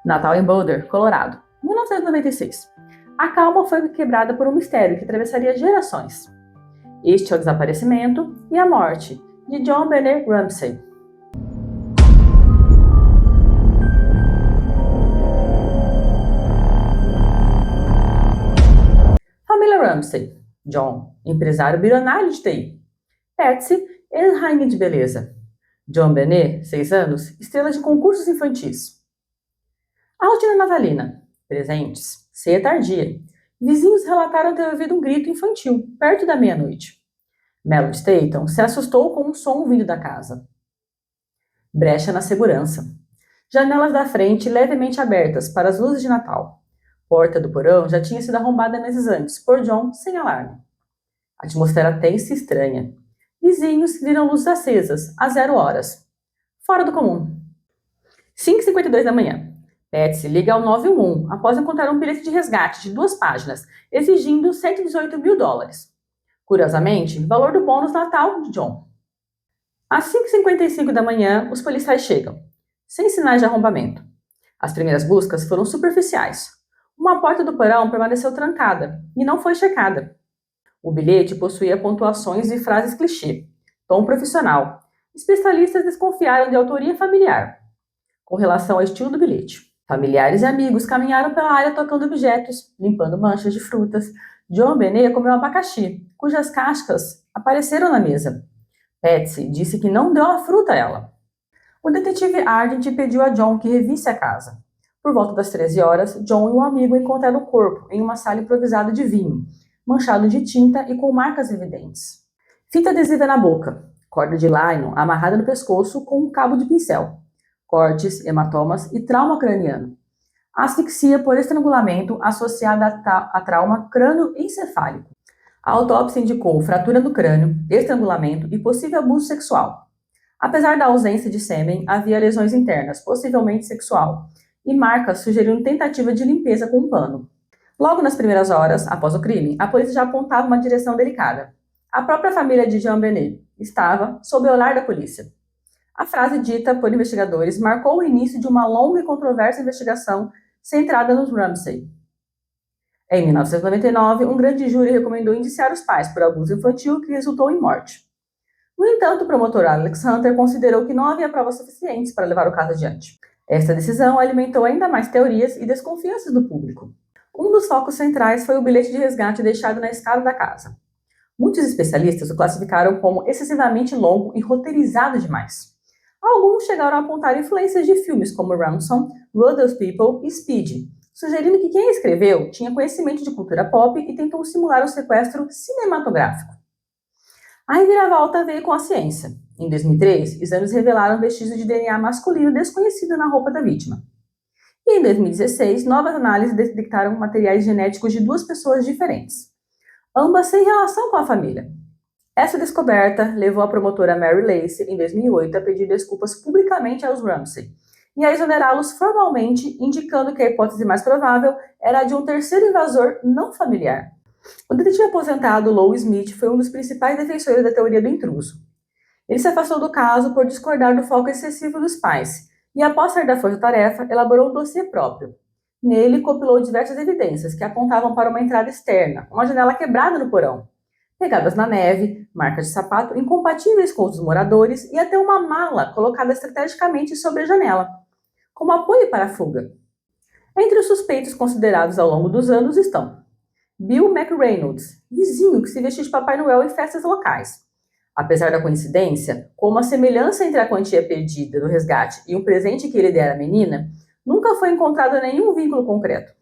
Natal em Boulder, Colorado, 1996. A calma foi quebrada por um mistério que atravessaria gerações. Este é o desaparecimento e a morte de John Benet Ramsey. Família Ramsey. John, empresário bilionário de TI. Patsy, ex-rainha de beleza. John Benet, 6 anos, estrela de concursos infantis. A rotina natalina. Presentes, ceia tardia. Vizinhos relataram ter ouvido um grito infantil, perto da meia-noite. Melody Staton se assustou com um som vindo da casa. Brecha na segurança. Janelas da frente levemente abertas para as luzes de Natal. Porta do porão já tinha sido arrombada meses antes, por John, sem alarme. Atmosfera tensa e estranha. Vizinhos viram luzes acesas, às 0 horas. Fora do comum. 5h52 da manhã. Patsy liga ao 911 após encontrar um bilhete de resgate de 2 páginas, exigindo $118 mil. Curiosamente, valor do bônus Natal de John. Às 5h55 da manhã, os policiais chegam, sem sinais de arrombamento. As primeiras buscas foram superficiais. Uma porta do porão permaneceu trancada e não foi checada. O bilhete possuía pontuações e frases clichê, tom profissional. Especialistas desconfiaram de autoria familiar. Com relação ao estilo do bilhete, familiares e amigos caminharam pela área tocando objetos, limpando manchas de frutas. John Benet comeu abacaxi, cujas cascas apareceram na mesa. Patsy disse que não deu a fruta a ela. O detetive Ardent pediu a John que revisse a casa. Por volta das 13 horas, John e um amigo encontraram o corpo em uma sala improvisada de vinho, manchado de tinta e com marcas evidentes. Fita adesiva na boca, corda de nylon amarrada no pescoço com um cabo de pincel, cortes, hematomas e trauma craniano. Asfixia por estrangulamento associada a trauma crânioencefálico. A autópsia indicou fratura no crânio, estrangulamento e possível abuso sexual. Apesar da ausência de sêmen, havia lesões internas, possivelmente sexual, e marcas sugerindo tentativa de limpeza com um pano. Logo nas primeiras horas, após o crime, a polícia já apontava uma direção delicada. A própria família de John Benet estava sob o olhar da polícia. A frase dita por investigadores marcou o início de uma longa e controversa investigação centrada nos Ramsey. Em 1999, um grande júri recomendou indiciar os pais por abuso infantil que resultou em morte. No entanto, o promotor Alex Hunter considerou que não havia provas suficientes para levar o caso adiante. Esta decisão alimentou ainda mais teorias e desconfianças do público. Um dos focos centrais foi o bilhete de resgate deixado na escada da casa. Muitos especialistas o classificaram como excessivamente longo e roteirizado demais. Alguns chegaram a apontar influências de filmes como Ransom, Road of People e Speed, sugerindo que quem escreveu tinha conhecimento de cultura pop e tentou simular um sequestro cinematográfico. A reviravolta veio com a ciência. Em 2003, exames revelaram vestígios de DNA masculino desconhecido na roupa da vítima. E em 2016, novas análises detectaram materiais genéticos de 2 pessoas diferentes, ambas sem relação com a família. Essa descoberta levou a promotora Mary Lacey, em 2008, a pedir desculpas publicamente aos Ramsey e a exonerá-los formalmente, indicando que a hipótese mais provável era a de um terceiro invasor não familiar. O detetive aposentado Lou Smith foi um dos principais defensores da teoria do intruso. Ele se afastou do caso por discordar do foco excessivo dos pais e, após sair da força-tarefa, elaborou um dossiê próprio. Nele, compilou diversas evidências que apontavam para uma entrada externa, uma janela quebrada no porão, pegadas na neve, marcas de sapato incompatíveis com os dos moradores e até uma mala colocada estrategicamente sobre a janela, como apoio para a fuga. Entre os suspeitos considerados ao longo dos anos estão Bill McReynolds, vizinho que se vestia de Papai Noel em festas locais. Apesar da coincidência, como a semelhança entre a quantia perdida do resgate e um presente que ele dera à menina, nunca foi encontrado nenhum vínculo concreto.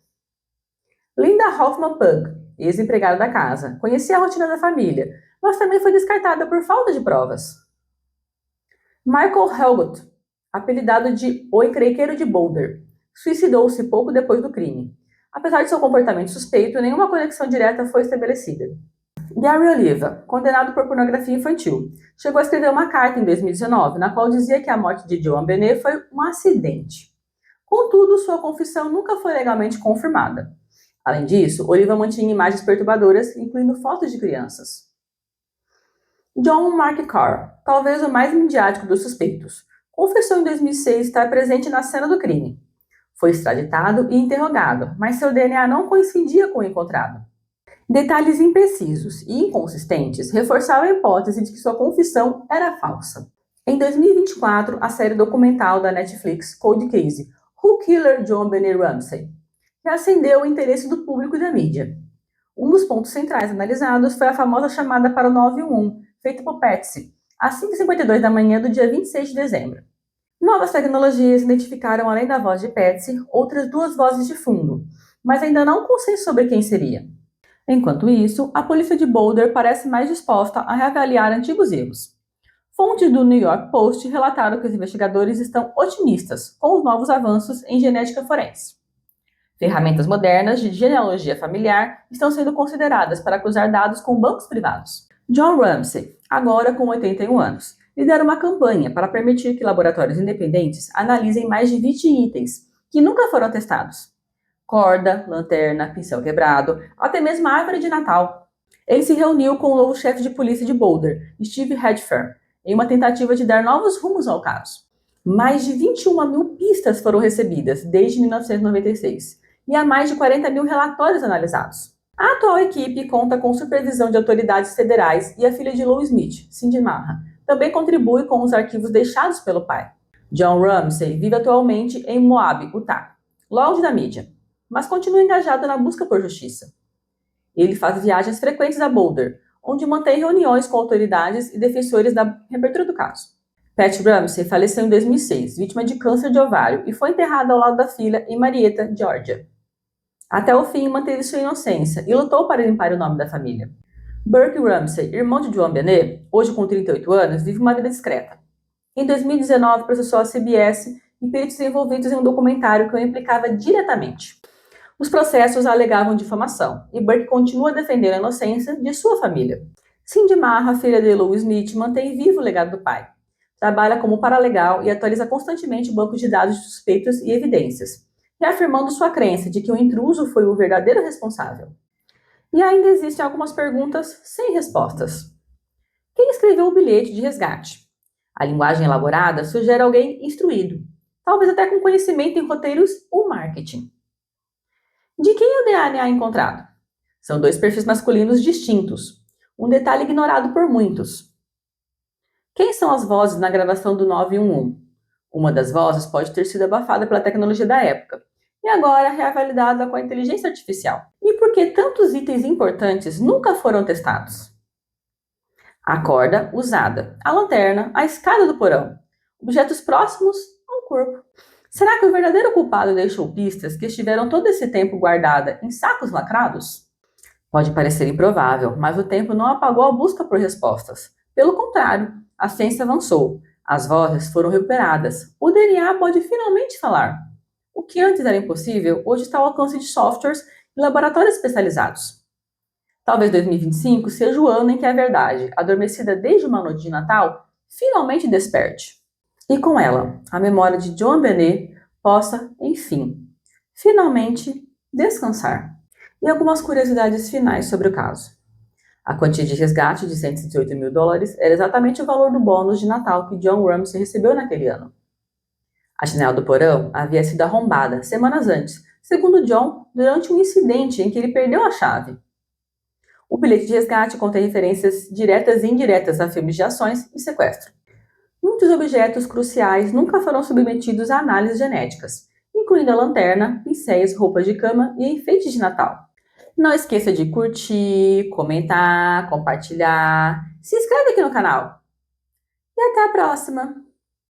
Linda Hoffman Pug, ex-empregada da casa, conhecia a rotina da família, mas também foi descartada por falta de provas. Michael Helgut, apelidado de O Encrenqueiro de Boulder, suicidou-se pouco depois do crime. Apesar de seu comportamento suspeito, nenhuma conexão direta foi estabelecida. Gary Oliva, condenado por pornografia infantil, chegou a escrever uma carta em 2019, na qual dizia que a morte de John Benet foi um acidente. Contudo, sua confissão nunca foi legalmente confirmada. Além disso, Oliva mantinha imagens perturbadoras, incluindo fotos de crianças. John Mark Carr, talvez o mais midiático dos suspeitos, confessou em 2006 estar presente na cena do crime. Foi extraditado e interrogado, mas seu DNA não coincidia com o encontrado. Detalhes imprecisos e inconsistentes reforçavam a hipótese de que sua confissão era falsa. Em 2024, a série documental da Netflix Cold Case, Who Killed JonBenét Ramsey, reacendeu o interesse do público e da mídia. Um dos pontos centrais analisados foi a famosa chamada para o 911, feita por Patsy, às 5h52 da manhã do dia 26 de dezembro. Novas tecnologias identificaram, além da voz de Patsy, outras 2 vozes de fundo, mas ainda não há consenso sobre quem seria. Enquanto isso, a polícia de Boulder parece mais disposta a reavaliar antigos erros. Fontes do New York Post relataram que os investigadores estão otimistas com os novos avanços em genética forense. Ferramentas modernas de genealogia familiar estão sendo consideradas para cruzar dados com bancos privados. John Ramsey, agora com 81 anos, lidera uma campanha para permitir que laboratórios independentes analisem mais de 20 itens que nunca foram testados. Corda, lanterna, pincel quebrado, até mesmo a árvore de Natal. Ele se reuniu com o novo chefe de polícia de Boulder, Steve Redfern, em uma tentativa de dar novos rumos ao caso. Mais de 21 mil pistas foram recebidas desde 1996 e há mais de 40 mil relatórios analisados. A atual equipe conta com supervisão de autoridades federais e a filha de Lou Smith, Cindy Marra, também contribui com os arquivos deixados pelo pai. John Ramsey vive atualmente em Moab, Utah, longe da mídia, mas continua engajado na busca por justiça. Ele faz viagens frequentes a Boulder, onde mantém reuniões com autoridades e defensores da reabertura do caso. Pat Ramsey faleceu em 2006, vítima de câncer de ovário, e foi enterrada ao lado da filha em Marietta, Georgia. Até o fim, manteve sua inocência e lutou para limpar o nome da família. Burke Ramsey, irmão de JonBenét, hoje com 38 anos, vive uma vida discreta. Em 2019, processou a CBS e peritos envolvidos em um documentário que o implicava diretamente. Os processos alegavam difamação, e Burke continua defendendo a inocência de sua família. Cindy Marra, filha de Lou Smith, mantém vivo o legado do pai. Trabalha como paralegal e atualiza constantemente o banco de dados de suspeitos e evidências, reafirmando sua crença de que o intruso foi o verdadeiro responsável. E ainda existem algumas perguntas sem respostas. Quem escreveu o bilhete de resgate? A linguagem elaborada sugere alguém instruído, talvez até com conhecimento em roteiros ou marketing. De quem é o DNA encontrado? São 2 perfis masculinos distintos, um detalhe ignorado por muitos. Quem são as vozes na gravação do 911? Uma das vozes pode ter sido abafada pela tecnologia da época, e agora reavaliada com a inteligência artificial. E por que tantos itens importantes nunca foram testados? A corda usada, a lanterna, a escada do porão, objetos próximos ao corpo. Será que o verdadeiro culpado deixou pistas que estiveram todo esse tempo guardadas em sacos lacrados? Pode parecer improvável, mas o tempo não apagou a busca por respostas. Pelo contrário, a ciência avançou, as vozes foram recuperadas, o DNA pode finalmente falar. O que antes era impossível, hoje está ao alcance de softwares e laboratórios especializados. Talvez 2025 seja o ano em que a verdade, adormecida desde uma noite de Natal, finalmente desperte. E com ela, a memória de JonBenét possa, enfim, finalmente descansar. E algumas curiosidades finais sobre o caso. A quantia de resgate de $118 mil era exatamente o valor do bônus de Natal que John Ramsey recebeu naquele ano. A janela do porão havia sido arrombada semanas antes, segundo John, durante um incidente em que ele perdeu a chave. O bilhete de resgate contém referências diretas e indiretas a filmes de ações e sequestro. Muitos objetos cruciais nunca foram submetidos a análises genéticas, incluindo a lanterna, pincéis, roupas de cama e enfeites de Natal. Não esqueça de curtir, comentar, compartilhar, se inscreve aqui no canal. E até a próxima!